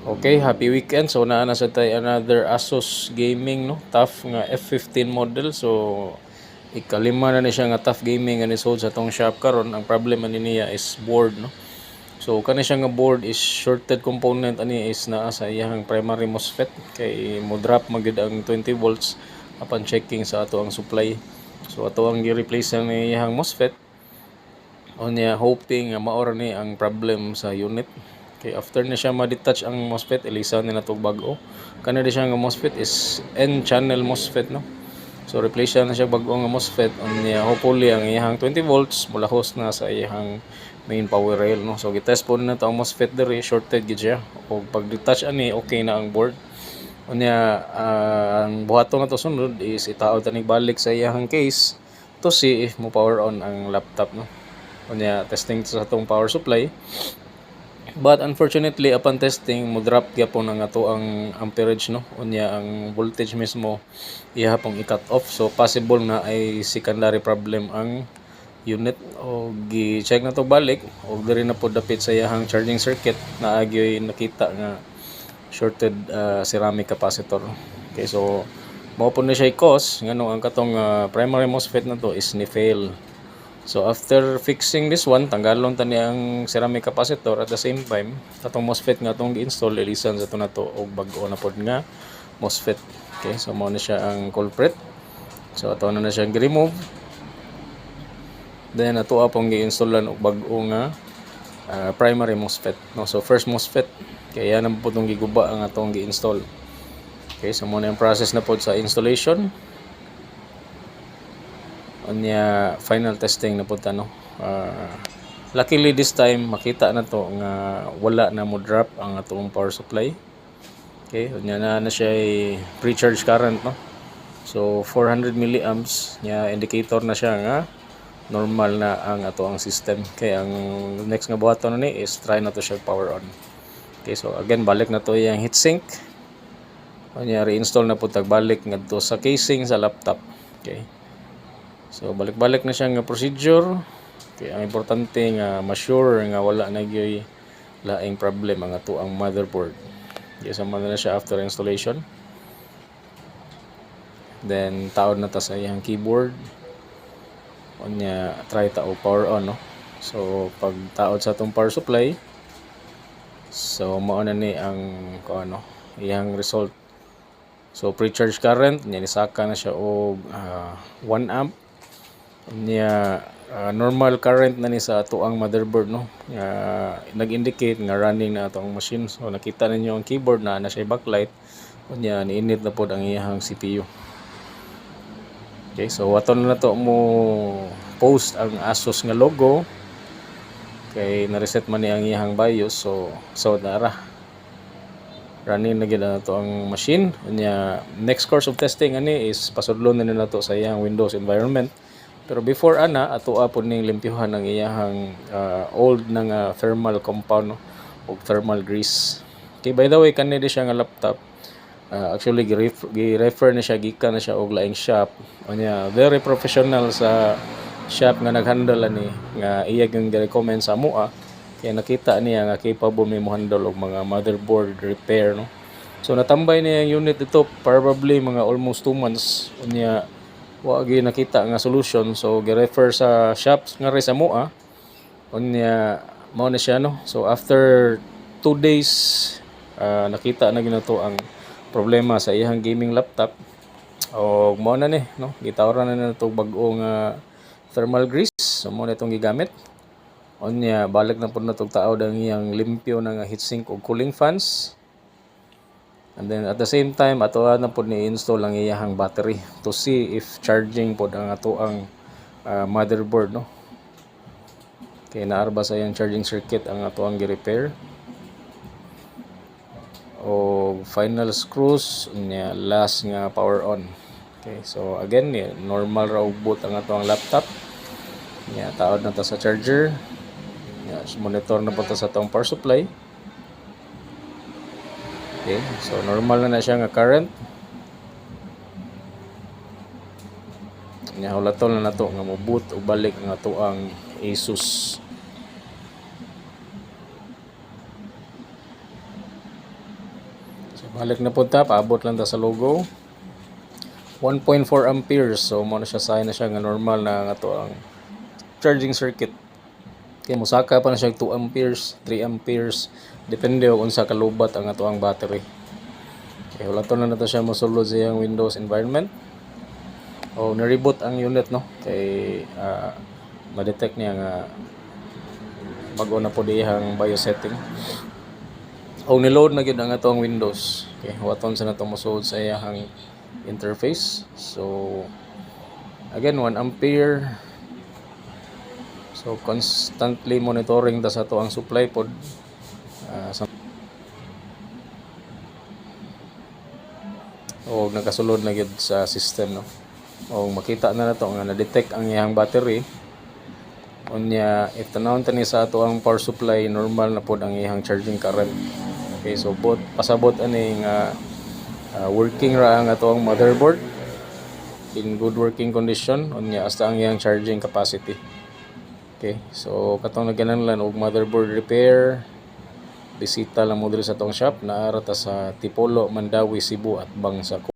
Okay, happy weekend. So naa na sa tay another Asus gaming no, tough nga F15 model. So ikalima na ni siya nga tough gaming nga ni sold sa tong shop karon. Ang problema ni niya is board no. So kani siya nga board is shorted component ani is naa sa iyang primary MOSFET kay mo drop magid ang 20 volts upon checking sa ato ang supply. So ato ang gi-replace ang iyang MOSFET. Unya hoping nga maor ni ang problem sa unit. Okay, after na siya ma-detach ang MOSFET, ilisan na natog bago. Kana di siya nga MOSFET is N-channel MOSFET no. So replace siya na siya bago nga MOSFET. Unya hopefully ang iyang 20 volts mula host na sa iyang main power rail no. So gitest po na to ang MOSFET diri, shorted gid siya. O pag detach ani okay na ang board. Unya ang buhaton na to sunod is itaod tanig balik sa iyang case to see if mo power on ang laptop no. Unya testing sa atong power supply. But unfortunately upon testing mo drop gyapon ang ato ang amperage no. Unya ang voltage mismo iya pong i-cut off. So possible na ay secondary problem ang unit o gi-check na to balik o diri na po dapit sa iyang charging circuit na agyoy nakita nga shorted ceramic capacitor. Okay, so mao po na siya i-cause ngano ang katong primary MOSFET na to is ni fail. So after fixing this one, tanggalon ta niya ang ceramic capacitor at the same time, katong MOSFET nga tong gi-install ilisan sa to na to og bag-o na pod nga MOSFET. Okay, so mao na siya ang culprit. So ato na siya gi-remove. Then ato apong gi-installan og bag-o nga primary MOSFET. No, so first MOSFET kaya yan po itong giguba ang atong gi-install. Okay, so muna yung process na po sa installation. Unya final testing na po no. Luckily this time makita na to nga wala na mo drop ang atong power supply. Okay, unya na siya ay pre-charge current no. So 400 milliamps nya indicator na siya nga normal na ang ato ang system. Kaya ang next nga buhaton ni is try na to siya power on. Okay, so again balik na to yung heatsink. Unya reinstall na po tagbalik ngadto sa casing sa laptop. Okay. So balik-balik na siya nga procedure. Okay, ang importante nga ma-sure nga wala na gyoy laing problem ang ato ang motherboard. Okay, so na siya after installation. Then taod na ta sa iyang keyboard. Unya try ta og power on no. So pag taod sa atong power supply, so mao na ni ang iyang result. So pre-charge current nya nisaka na siya og 1 amp. Nya normal current na ni sa ato ang motherboard no. Nag-indicate nga running na ato ang machine. So nakita ninyo ang keyboard na siya backlight. Unya niinit na pod ang iyang CPU. Okay, so waton na to mo post ang Asus nga logo. Kay na-reset man ni ang iyang BIOS. So dara running na gid to ang machine. Unya next course of testing ani is pasudlon na to sa iyang Windows environment. Pero before ana ato apon ning limpyuhan ang iyang old nga thermal compound no, o thermal grease. Okay, by the way kanina siya nga laptop actually gi-refer na siya gikan na siya og laing shop. Unya very professional sa shop nga naghandle ani nga iya gyud gi-recommend sa amoa. Kaya nakita niya nga capable may mo handle og mga motherboard repair no. So natambay niya yung unit ito probably mga almost 2 months. Unya wa gyud nakita nga solution, so gi-refer sa shops nga ri sa moa. Unya mao na siya no. So after 2 days nakita na ginato ang problema sa iyang gaming laptop. O mao na ni no, gitawran na nato bag-o nga thermal grease. So mao na itong gigamit. Unya balik na pud natong taod ang iyang limpyo na nga heatsink ug cooling fans. And then at the same time ato na pod ni install ang iyang battery to see if charging pod ang ato ang motherboard no. Kay naarba sa iyang charging circuit ang ato ang gi-repair. O final screws nya last nga power on. Okay, so again normal raw boot ang ato ang laptop. Nya taod na ta sa charger. Nya monitor na po ta sa atong power supply. Okay, so normal na siya nga current. Nya hulatol na nato nga mo-boot o balik ang ato ang Asus. Balik na punta, paabot lang ta sa logo. 1.4 amperes. So mo na siya sign na siya nga normal na nga to ang charging circuit. Kaya musaka pa na siya 2 amperes, 3 amperes, depende kung unsa kalubat ang ato ang battery. Okay, wala to na nato siya mosulod sa iyang Windows environment. O na-reboot ang unit no kay ma-detect niya nga bago na po dihang BIOS setting. O niload na gyud ang ato ang Windows. Okay, waton sa nato mosulod sa iyang interface. So again 1 ampere. So constantly monitoring ta sa to ang supply pod o nakasulod na gyud sa system no. O makita na nato nga na-detect ang iyang battery. Unya itanawon tani sa ato ang power supply normal na pod ang iyang charging current. Okay, so pasabot ani nga working ra ang ato ang motherboard in good working condition unya hasta ang iyang charging capacity. Okay, so katong nagkinahanglan og motherboard repair, bisita lang mo diri sa tong shop. Naara ta sa Tipolo, Mandawi, Cebu at Bangsa.